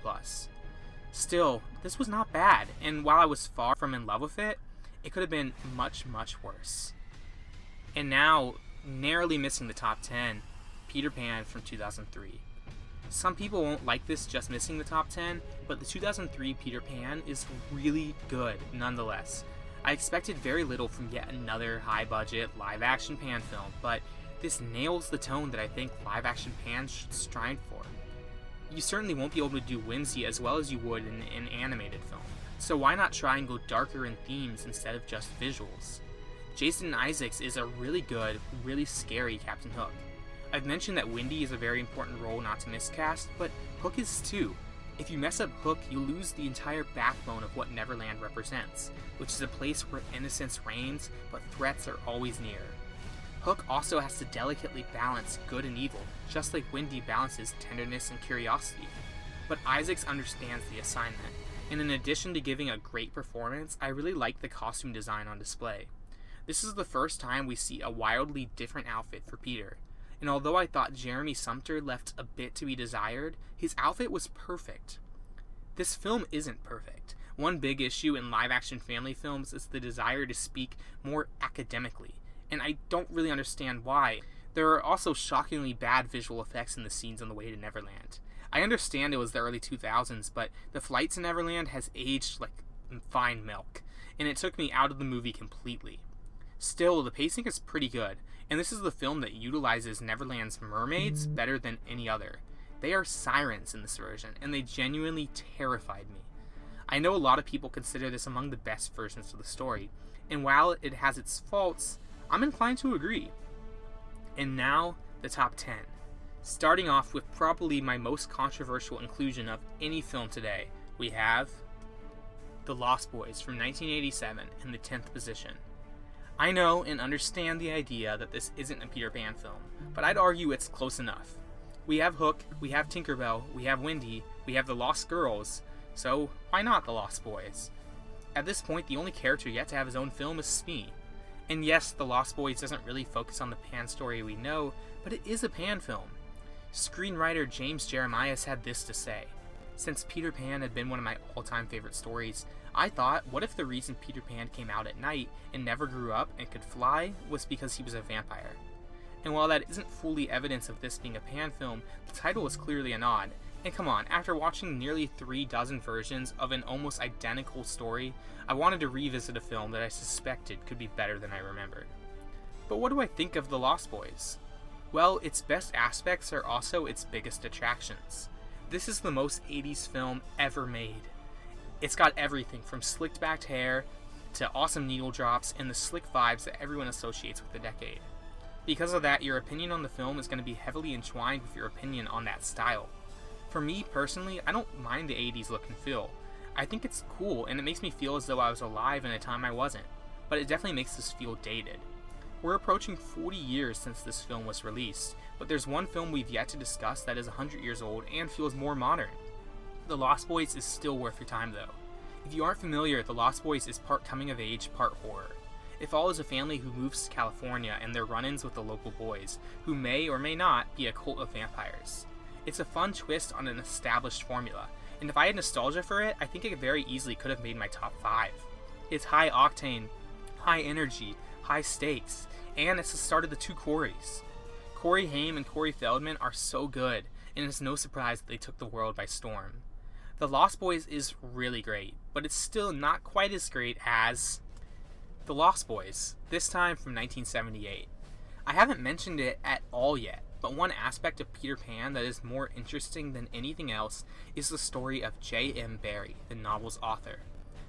Still, this was not bad, and while I was far from in love with it, it could have been much, much worse. And now, narrowly missing the top 10, Peter Pan from 2003. Some people won't like this just missing the top 10, but the 2003 Peter Pan is really good nonetheless. I expected very little from yet another high-budget live-action Pan film, but this nails the tone that I think live-action Pan should strive for. You certainly won't be able to do whimsy as well as you would in an animated film, so why not try and go darker in themes instead of just visuals? Jason Isaacs is a really good, really scary Captain Hook. I've mentioned that Wendy is a very important role not to miscast, but Hook is too. If you mess up Hook, you lose the entire backbone of what Neverland represents, which is a place where innocence reigns, but threats are always near. Hook also has to delicately balance good and evil, just like Wendy balances tenderness and curiosity. But Isaacs understands the assignment, and in addition to giving a great performance, I really like the costume design on display. This is the first time we see a wildly different outfit for Peter. And although I thought Jeremy Sumpter left a bit to be desired, his outfit was perfect. This film isn't perfect. One big issue in live-action family films is the desire to speak more academically, and I don't really understand why. There are also shockingly bad visual effects in the scenes on the way to Neverland. I understand it was the early 2000s, but the flight to Neverland has aged like fine milk, and it took me out of the movie completely. Still, the pacing is pretty good, and this is the film that utilizes Neverland's mermaids better than any other. They are sirens in this version, and they genuinely terrified me. I know a lot of people consider this among the best versions of the story, and while it has its faults, I'm inclined to agree. And now, the top 10. Starting off with probably my most controversial inclusion of any film today, we have The Lost Boys from 1987 in the 10th position. I know and understand the idea that this isn't a Peter Pan film, but I'd argue it's close enough. We have Hook, we have Tinkerbell, we have Wendy, we have the Lost Girls, so why not the Lost Boys? At this point, the only character yet to have his own film is Smee. And yes, the Lost Boys doesn't really focus on the Pan story we know, but it is a Pan film. Screenwriter James Jeremias had this to say: "Since Peter Pan had been one of my all-time favorite stories, I thought, what if the reason Peter Pan came out at night and never grew up and could fly was because he was a vampire?" And while that isn't fully evidence of this being a Pan film, the title is clearly a nod. And come on, after watching nearly 3 dozen versions of an almost identical story, I wanted to revisit a film that I suspected could be better than I remembered. But what do I think of The Lost Boys? Well, its best aspects are also its biggest attractions. This is the most 80s film ever made. It's got everything from slicked back hair to awesome needle drops and the slick vibes that everyone associates with the decade. Because of that, your opinion on the film is going to be heavily entwined with your opinion on that style. For me personally, I don't mind the 80s look and feel. I think it's cool and it makes me feel as though I was alive in a time I wasn't, but it definitely makes this feel dated. We're approaching 40 years since this film was released, but there's one film we've yet to discuss that is 100 years old and feels more modern. The Lost Boys is still worth your time though. If you aren't familiar, The Lost Boys is part coming of age, part horror. It follows a family who moves to California and their run-ins with the local boys, who may or may not be a cult of vampires. It's a fun twist on an established formula, and if I had nostalgia for it, I think it very easily could have made my top 5. It's high octane, high energy, high stakes, and it's the start of the two Coreys. Corey Haim and Corey Feldman are so good, and it's no surprise that they took the world by storm. The Lost Boys is really great, but it's still not quite as great as The Lost Boys, this time from 1978. I haven't mentioned it at all yet, but one aspect of Peter Pan that is more interesting than anything else is the story of J.M. Barrie, the novel's author.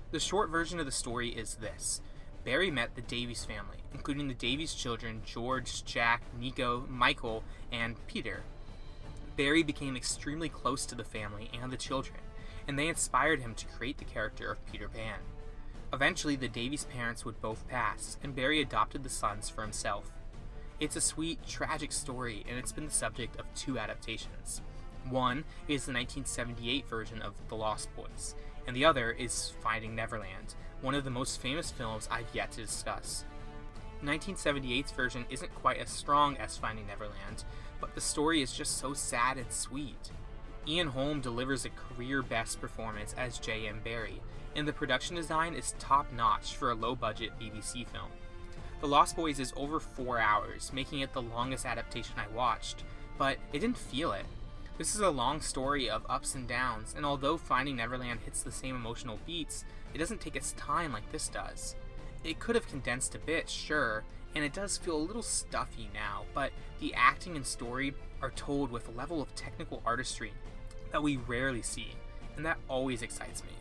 The short version of the story is this. Barrie met the Davies family, including the Davies children George, Jack, Nico, Michael, and Peter. Barrie became extremely close to the family and the children, and they inspired him to create the character of Peter Pan. Eventually, the Davies parents would both pass, and Barrie adopted the sons for himself. It's a sweet, tragic story, and it's been the subject of 2 adaptations. One is the 1978 version of The Lost Boys, and the other is Finding Neverland, one of the most famous films I've yet to discuss. 1978's version isn't quite as strong as Finding Neverland, but the story is just so sad and sweet. Ian Holm delivers a career-best performance as J.M. Barrie, and the production design is top-notch for a low-budget BBC film. The Lost Boys is over 4 hours, making it the longest adaptation I watched, but it didn't feel it. This is a long story of ups and downs, and although Finding Neverland hits the same emotional beats, it doesn't take its time like this does. It could have condensed a bit, sure, and it does feel a little stuffy now, but the acting and story are told with a level of technical artistry that we rarely see, and that always excites me.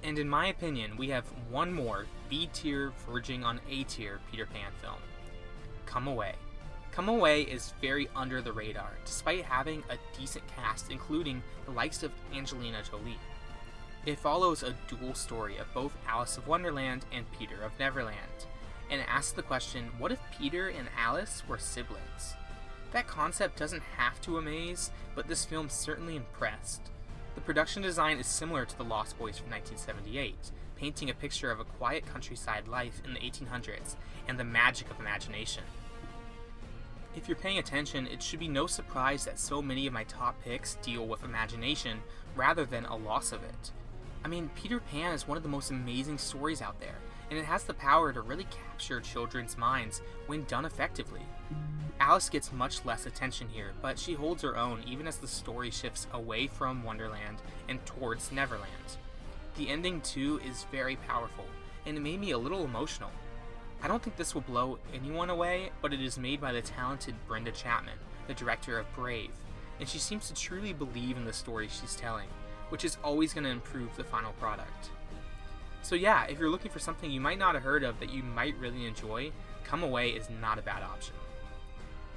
And in my opinion, we have one more B-tier verging on A-tier Peter Pan film. Come Away. Come Away is very under the radar, despite having a decent cast including the likes of Angelina Jolie. It follows a dual story of both Alice of Wonderland and Peter of Neverland, and asks the question, what if Peter and Alice were siblings? That concept doesn't have to amaze, but this film certainly impressed. The production design is similar to The Lost Boys from 1978, painting a picture of a quiet countryside life in the 1800s and the magic of imagination. If you're paying attention, it should be no surprise that so many of my top picks deal with imagination rather than a loss of it. I mean, Peter Pan is one of the most amazing stories out there, and it has the power to really capture children's minds when done effectively. Alice gets much less attention here, but she holds her own even as the story shifts away from Wonderland and towards Neverland. The ending too is very powerful, and it made me a little emotional. I don't think this will blow anyone away, but it is made by the talented Brenda Chapman, the director of Brave, and she seems to truly believe in the story she's telling, which is always going to improve the final product. So yeah, if you're looking for something you might not have heard of that you might really enjoy, Come Away is not a bad option.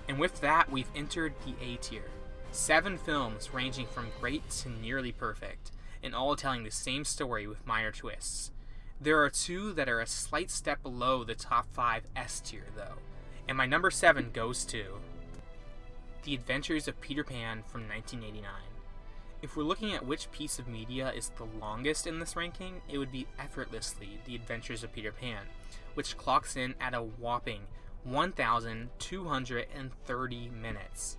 And with that, we've entered the A tier. 7 films ranging from great to nearly perfect, and all telling the same story with minor twists. There are 2 that are a slight step below the top 5 S tier though, and my number 7 goes to The Adventures of Peter Pan from 1989. If we're looking at which piece of media is the longest in this ranking, it would be effortlessly The Adventures of Peter Pan, which clocks in at a whopping 1,230 minutes.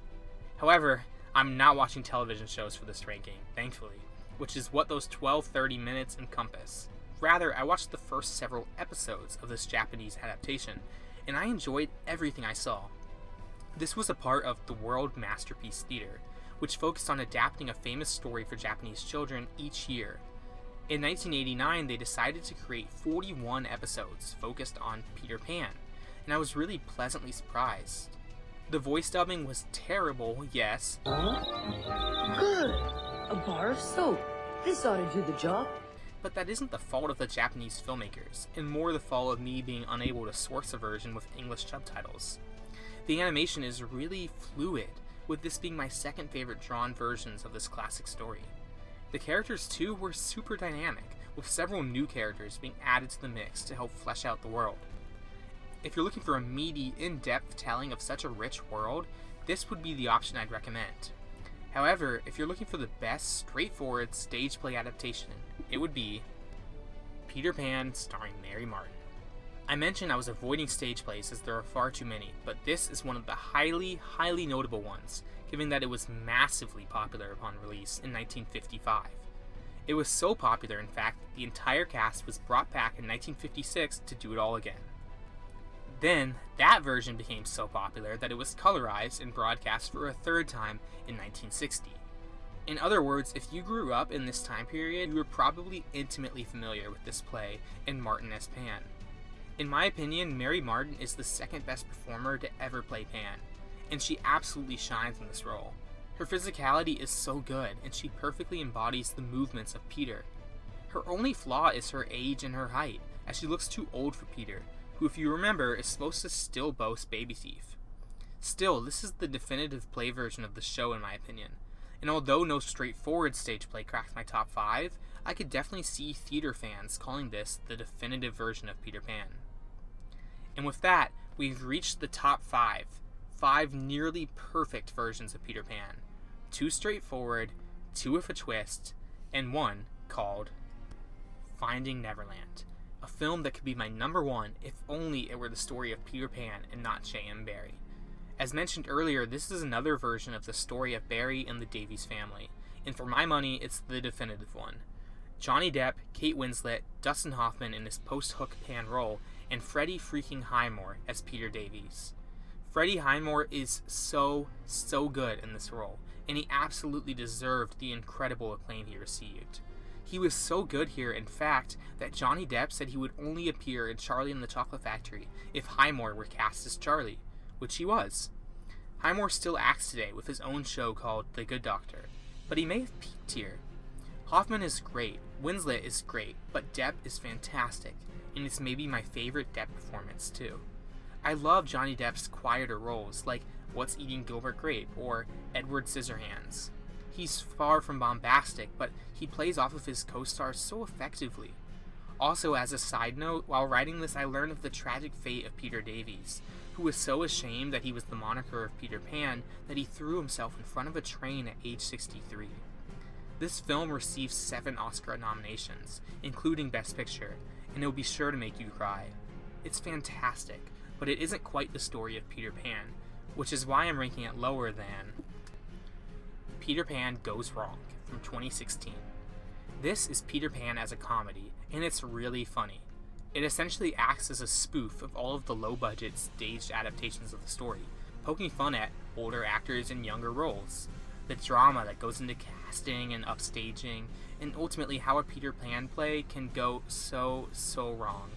However, I'm not watching television shows for this ranking, thankfully, which is what those 12:30 minutes encompass. Rather, I watched the first several episodes of this Japanese adaptation, and I enjoyed everything I saw. This was a part of the World Masterpiece Theater, which focused on adapting a famous story for Japanese children each year. In 1989, they decided to create 41 episodes focused on Peter Pan, and I was really pleasantly surprised. The voice dubbing was terrible, yes. Good. A bar of soap. This ought to do the job. But that isn't the fault of the Japanese filmmakers, and more the fault of me being unable to source a version with English subtitles. The animation is really fluid, with this being my second favorite drawn versions of this classic story. The characters too were super dynamic, with several new characters being added to the mix to help flesh out the world. If you're looking for a meaty, in-depth telling of such a rich world, this would be the option I'd recommend. However, if you're looking for the best, straightforward stage play adaptation, it would be Peter Pan starring Mary Martin. I mentioned I was avoiding stage plays as there are far too many, but this is one of the highly notable ones, given that it was massively popular upon release in 1955. It was so popular, in fact, that the entire cast was brought back in 1956 to do it all again. Then, that version became so popular that it was colorized and broadcast for a third time in 1960. In other words, if you grew up in this time period, you were probably intimately familiar with this play and Martin as Pan. In my opinion, Mary Martin is the second best performer to ever play Pan, and she absolutely shines in this role. Her physicality is so good, and she perfectly embodies the movements of Peter. Her only flaw is her age and her height, as she looks too old for Peter, who, if you remember, is supposed to still boast baby teeth. Still, this is the definitive play version of the show in my opinion, and although no straightforward stage play cracks my top 5, I could definitely see theater fans calling this the definitive version of Peter Pan. And with that, we've reached the top 5 nearly perfect versions of Peter Pan. 2 straightforward, 2 with a twist, and 1 called Finding Neverland, a film that could be my number 1 if only it were the story of Peter Pan and not J.M. Barrie. As mentioned earlier, this is another version of the story of Barrie and the Davies family, and for my money, it's the definitive one. Johnny Depp, Kate Winslet, Dustin Hoffman in his post-Hook Pan role, and Freddie freaking Highmore as Peter Davies. Freddie Highmore is so good in this role, and he absolutely deserved the incredible acclaim he received. He was so good here, in fact, that Johnny Depp said he would only appear in Charlie and the Chocolate Factory if Highmore were cast as Charlie, which he was. Highmore still acts today with his own show called The Good Doctor, but he may have peaked here. Hoffman is great, Winslet is great, but Depp is fantastic, and it's maybe my favorite Depp performance too. I love Johnny Depp's quieter roles, like What's Eating Gilbert Grape or Edward Scissorhands. He's far from bombastic, but he plays off of his co-stars so effectively. Also, as a side note, while writing this I learned of the tragic fate of Peter Davies, who was so ashamed that he was the moniker of Peter Pan that he threw himself in front of a train at age 63. This film received 7 Oscar nominations, including Best Picture, and it'll be sure to make you cry. It's fantastic, but it isn't quite the story of Peter Pan, which is why I'm ranking it lower than Peter Pan Goes Wrong from 2016. This is Peter Pan as a comedy, and it's really funny. It essentially acts as a spoof of all of the low-budget staged adaptations of the story, poking fun at older actors in younger roles, the drama that goes into casting and upstaging, and ultimately how a Peter Pan play can go so wrong.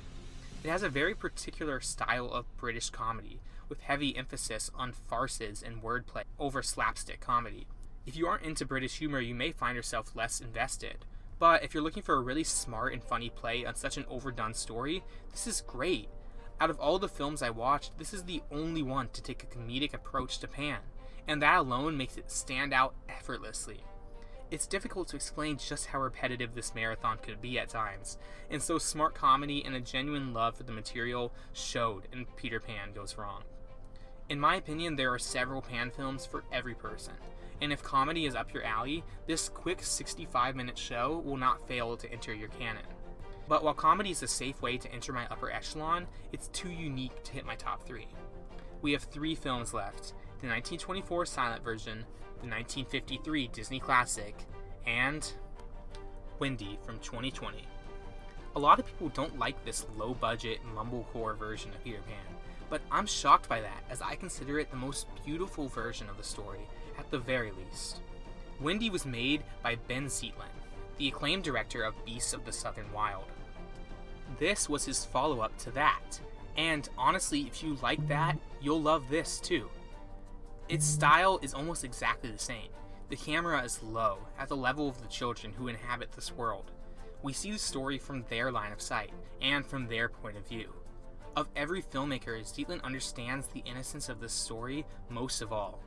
It has a very particular style of British comedy, with heavy emphasis on farces and wordplay over slapstick comedy. If you aren't into British humor, you may find yourself less invested. But if you're looking for a really smart and funny play on such an overdone story, this is great. Out of all the films I watched, this is the only one to take a comedic approach to Pan, and that alone makes it stand out effortlessly. It's difficult to explain just how repetitive this marathon could be at times, and so smart comedy and a genuine love for the material showed in Peter Pan Goes Wrong. In my opinion, there are several Pan films for every person, and if comedy is up your alley, this quick 65-minute show will not fail to enter your canon. But while comedy is a safe way to enter my upper echelon, it's too unique to hit my top 3. We have 3 films left: the 1924 silent version, the 1953 Disney classic, and Wendy from 2020. A lot of people don't like this low-budget, mumblecore version of Peter Pan, but I'm shocked by that, as I consider it the most beautiful version of the story, at the very least. Wendy was made by Ben Zeitlin, the acclaimed director of Beasts of the Southern Wild. This was his follow-up to that, and honestly, if you like that, you'll love this too. Its style is almost exactly the same. The camera is low, at the level of the children who inhabit this world. We see the story from their line of sight, and from their point of view. Of every filmmaker, Zeitlin understands the innocence of this story most of all.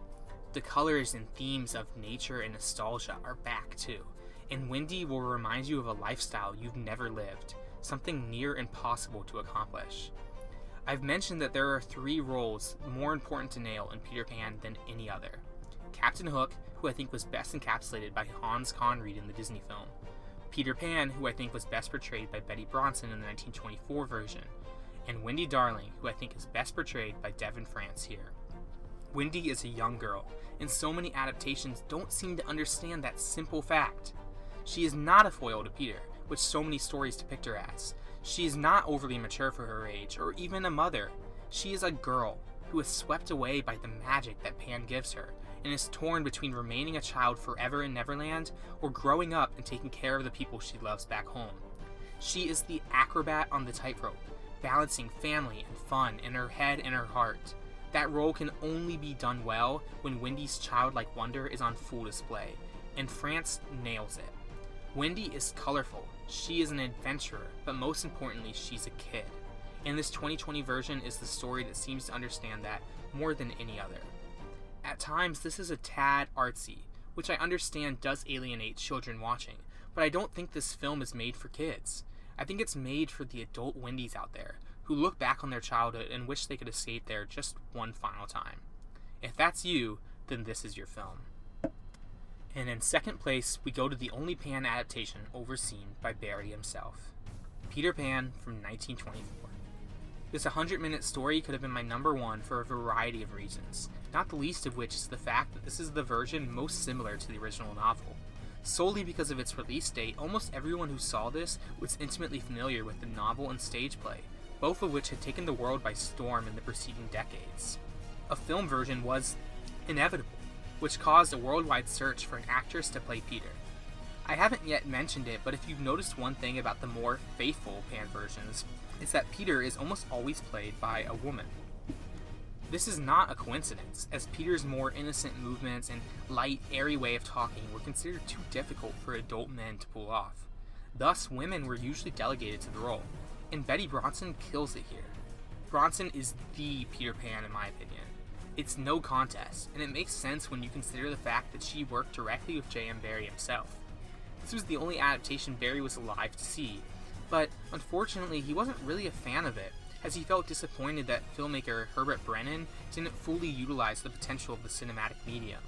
The colors and themes of nature and nostalgia are back too, and Wendy will remind you of a lifestyle you've never lived, something near impossible to accomplish. I've mentioned that there are 3 roles more important to nail in Peter Pan than any other. Captain Hook, who I think was best encapsulated by Hans Conried in the Disney film. Peter Pan, who I think was best portrayed by Betty Bronson in the 1924 version, and Wendy Darling, who I think is best portrayed by Devin France here. Wendy is a young girl, and so many adaptations don't seem to understand that simple fact. She is not a foil to Peter, which so many stories depict her as. She is not overly mature for her age, or even a mother. She is a girl who is swept away by the magic that Pan gives her, and is torn between remaining a child forever in Neverland or growing up and taking care of the people she loves back home. She is the acrobat on the tightrope, balancing family and fun in her head and her heart. That role can only be done well when Wendy's childlike wonder is on full display, and France nails it. Wendy is colorful, she is an adventurer, but most importantly, she's a kid. And this 2020 version is the story that seems to understand that more than any other. At times, this is a tad artsy, which I understand does alienate children watching, but I don't think this film is made for kids. I think it's made for the adult Wendys out there, who look back on their childhood and wish they could escape there just one final time. If that's you, then this is your film. And in second place, we go to the only Pan adaptation overseen by Barry himself. Peter Pan from 1924. This 100-minute story could have been my number one for a variety of reasons, not the least of which is the fact that this is the version most similar to the original novel. Solely because of its release date, almost everyone who saw this was intimately familiar with the novel and stage play, both of which had taken the world by storm in the preceding decades. A film version was inevitable, which caused a worldwide search for an actress to play Peter. I haven't yet mentioned it, but if you've noticed one thing about the more faithful Pan versions, it's that Peter is almost always played by a woman. This is not a coincidence, as Peter's more innocent movements and light, airy way of talking were considered too difficult for adult men to pull off. Thus, women were usually delegated to the role, and Betty Bronson kills it here. Bronson is the Peter Pan in my opinion. It's no contest, and it makes sense when you consider the fact that she worked directly with J.M. Barrie himself. This was the only adaptation Barrie was alive to see, but unfortunately he wasn't really a fan of it, as he felt disappointed that filmmaker Herbert Brennan didn't fully utilize the potential of the cinematic medium.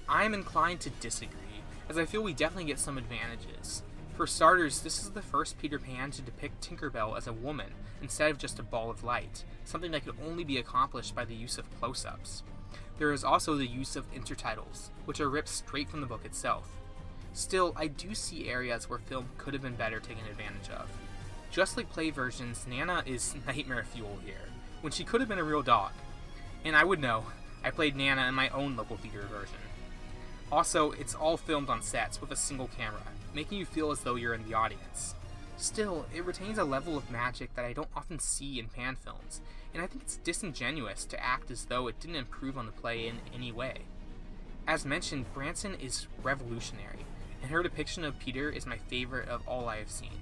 I am inclined to disagree, as I feel we definitely get some advantages. For starters, this is the first Peter Pan to depict Tinkerbell as a woman instead of just a ball of light, something that could only be accomplished by the use of close-ups. There is also the use of intertitles, which are ripped straight from the book itself. Still, I do see areas where film could have been better taken advantage of. Just like play versions, Nana is nightmare fuel here, when she could have been a real dog. And I would know, I played Nana in my own local theater version. Also, it's all filmed on sets with a single camera, making you feel as though you're in the audience. Still, it retains a level of magic that I don't often see in Pan films, and I think it's disingenuous to act as though it didn't improve on the play in any way. As mentioned, Branson is revolutionary, and her depiction of Peter is my favorite of all I have seen.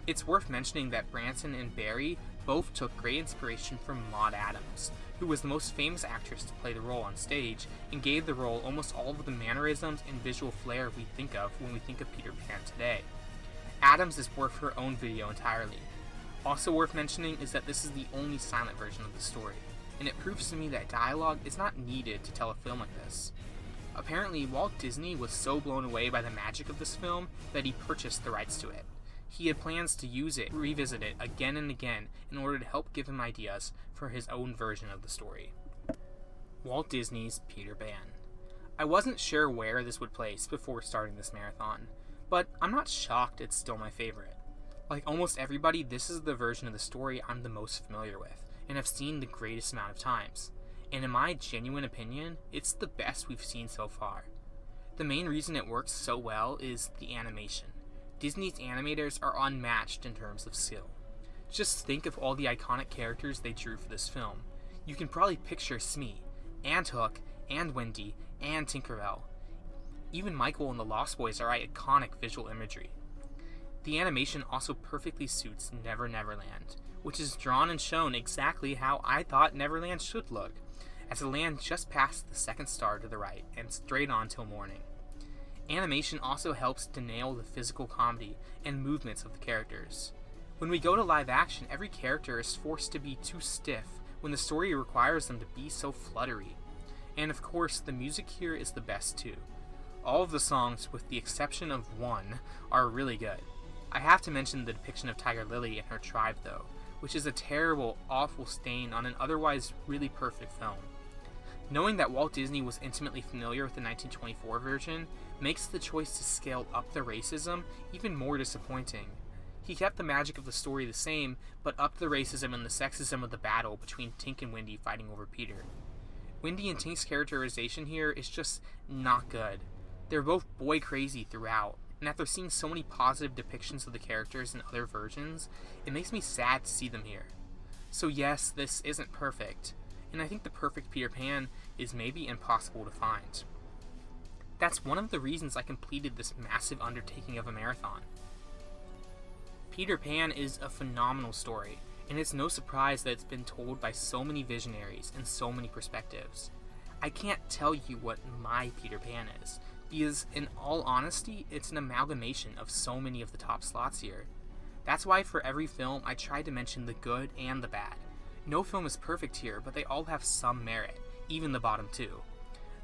It's worth mentioning that Branson and Barrie both took great inspiration from Maude Adams, who was the most famous actress to play the role on stage, and gave the role almost all of the mannerisms and visual flair we think of when we think of Peter Pan today. Adams is worth her own video entirely. Also worth mentioning is that this is the only silent version of the story, and it proves to me that dialogue is not needed to tell a film like this. Apparently, Walt Disney was so blown away by the magic of this film that he purchased the rights to it. He had plans to use it, revisit it again and again in order to help give him ideas for his own version of the story. Walt Disney's Peter Pan. I wasn't sure where this would place before starting this marathon, but I'm not shocked it's still my favorite. Like almost everybody, this is the version of the story I'm the most familiar with, and have seen the greatest amount of times. And in my genuine opinion, it's the best we've seen so far. The main reason it works so well is the animation. Disney's animators are unmatched in terms of skill. Just think of all the iconic characters they drew for this film. You can probably picture Smee, and Hook, and Wendy, and Tinkerbell. Even Michael and the Lost Boys are iconic visual imagery. The animation also perfectly suits Never Neverland, which is drawn and shown exactly how I thought Neverland should look, as the land just past the second star to the right and straight on till morning. Animation also helps to nail the physical comedy and movements of the characters. When we go to live action, every character is forced to be too stiff when the story requires them to be so fluttery. And of course, the music here is the best too. All of the songs, with the exception of one, are really good. I have to mention the depiction of Tiger Lily and her tribe though, which is a terrible, awful stain on an otherwise really perfect film. Knowing that Walt Disney was intimately familiar with the 1924 version makes the choice to scale up the racism even more disappointing. He kept the magic of the story the same, but upped the racism and the sexism of the battle between Tink and Wendy fighting over Peter. Wendy and Tink's characterization here is just not good. They're both boy crazy throughout, and after seeing so many positive depictions of the characters in other versions, it makes me sad to see them here. So yes, this isn't perfect, and I think the perfect Peter Pan is maybe impossible to find. That's one of the reasons I completed this massive undertaking of a marathon. Peter Pan is a phenomenal story, and it's no surprise that it's been told by so many visionaries and so many perspectives. I can't tell you what my Peter Pan is, because in all honesty, it's an amalgamation of so many of the top slots here. That's why for every film, I try to mention the good and the bad. No film is perfect here, but they all have some merit, even the bottom two.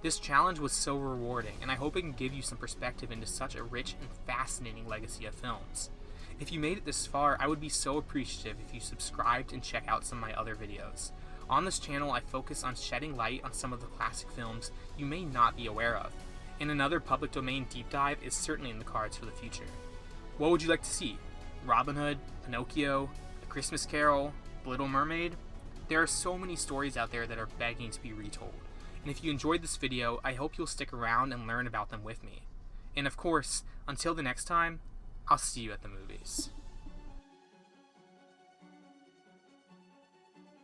This challenge was so rewarding, and I hope it can give you some perspective into such a rich and fascinating legacy of films. If you made it this far, I would be so appreciative if you subscribed and check out some of my other videos. On this channel, I focus on shedding light on some of the classic films you may not be aware of, and another public domain deep dive is certainly in the cards for the future. What would you like to see? Robin Hood, Pinocchio, A Christmas Carol, The Little Mermaid? There are so many stories out there that are begging to be retold, and if you enjoyed this video, I hope you'll stick around and learn about them with me. And of course, until the next time, I'll see you at the movies.